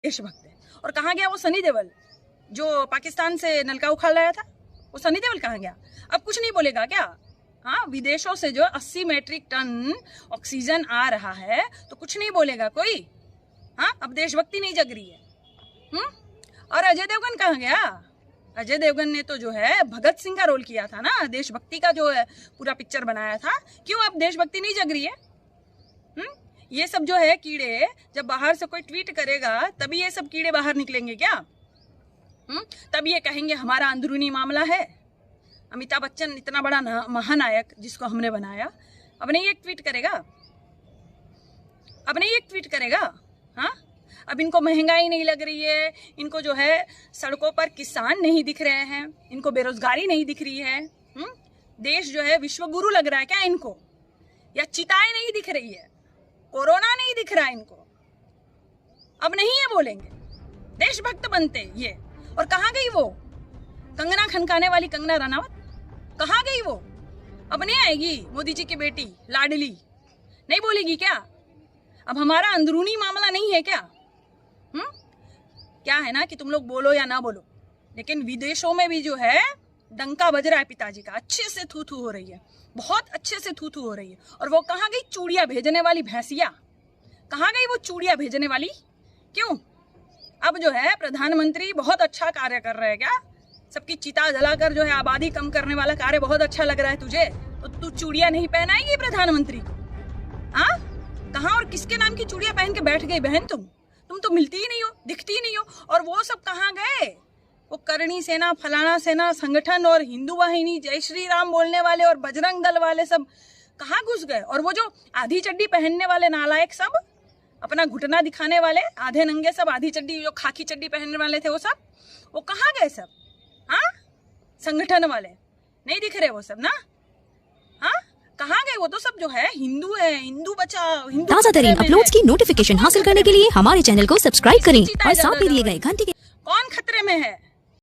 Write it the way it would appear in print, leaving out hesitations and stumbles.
देशभक्त है। और कहाँ गया वो सनी देओल जो पाकिस्तान से नलका उखाड़ लाया था? वो सनी देओल कहाँ गया? अब कुछ नहीं बोलेगा क्या? हाँ, विदेशों से जो 80 मैट्रिक टन ऑक्सीजन आ रहा है तो कुछ नहीं बोलेगा कोई? हाँ, अब देशभक्ति नहीं जग रही है। और अजय देवगन कहाँ गया? अजय देवगन ने तो जो है भगत सिंह का रोल किया था ना, देशभक्ति का जो है पूरा पिक्चर बनाया था। क्यों अब देशभक्ति नहीं जग रही है? ये सब जो है कीड़े, जब बाहर से कोई ट्वीट करेगा तभी ये सब कीड़े बाहर निकलेंगे क्या? तब ये कहेंगे हमारा अंदरूनी मामला है। अमिताभ बच्चन इतना बड़ा महानायक जिसको हमने बनाया, अब नहीं एक ट्वीट करेगा? अब नहीं एक ट्वीट करेगा? हाँ, अब इनको महंगाई नहीं लग रही है, इनको जो है सड़कों पर किसान नहीं दिख रहे हैं, इनको बेरोजगारी नहीं दिख रही है। देश जो है विश्व गुरु लग रहा है क्या इनको? या चिताएं नहीं दिख रही है, कोरोना नहीं दिख रहा है इनको? अब नहीं ये बोलेंगे, देशभक्त बनते ये। और कहाँ गई वो कंगना खनकाने वाली कंगना रनावत? कहाँ गई वो? अब नहीं आएगी मोदी जी की बेटी लाडली? नहीं बोलेगी क्या? अब हमारा अंदरूनी मामला नहीं है क्या? क्या है ना कि तुम लोग बोलो या ना बोलो, लेकिन विदेशों में भी जो है डंका बज रहा है पिताजी का, अच्छे से थू थू हो रही है, बहुत अच्छे से थू थू हो रही है। और वो कहाँ गई चूड़िया भेजने वाली भैंसिया? कहाँ गई वो चूड़िया भेजने वाली? क्यों? अब जो है प्रधानमंत्री बहुत अच्छा कार्य कर रहे हैं क्या? सबकी चिता जलाकर जो है आबादी कम करने वाला कार्य बहुत अच्छा लग रहा है तुझे, तो तू चूड़िया नहीं पहनाएगी प्रधानमंत्री को? हाँ, कहाँ और किसके नाम की चूड़िया पहन के बैठ गई बहन तुम तो मिलती ही नहीं हो, दिखती ही नहीं हो। और वो सब कहाँ गए? वो करणी सेना, फलाना सेना संगठन और हिंदू वाहिनी, जय श्री राम बोलने वाले और बजरंग दल वाले सब कहाँ घुस गए? और वो जो आधी चड्डी पहनने वाले नालायक सब, अपना घुटना दिखाने वाले आधे नंगे सब, आधी चड्डी जो खाकी चड्डी पहनने वाले थे वो सब, वो कहाँ गए सब? हाँ, संगठन वाले नहीं दिख रहे वो सब ना? हाँ, कहाँ गए वो? तो सब जो है हिंदू है, हिंदू बचाओ, हिंदू। ताज़ा तरीन अपलोड्स की नोटिफिकेशन हासिल करने के लिए हमारे चैनल को सब्सक्राइब करें और साथ में दिए गए घंटी के। कौन खतरे में है?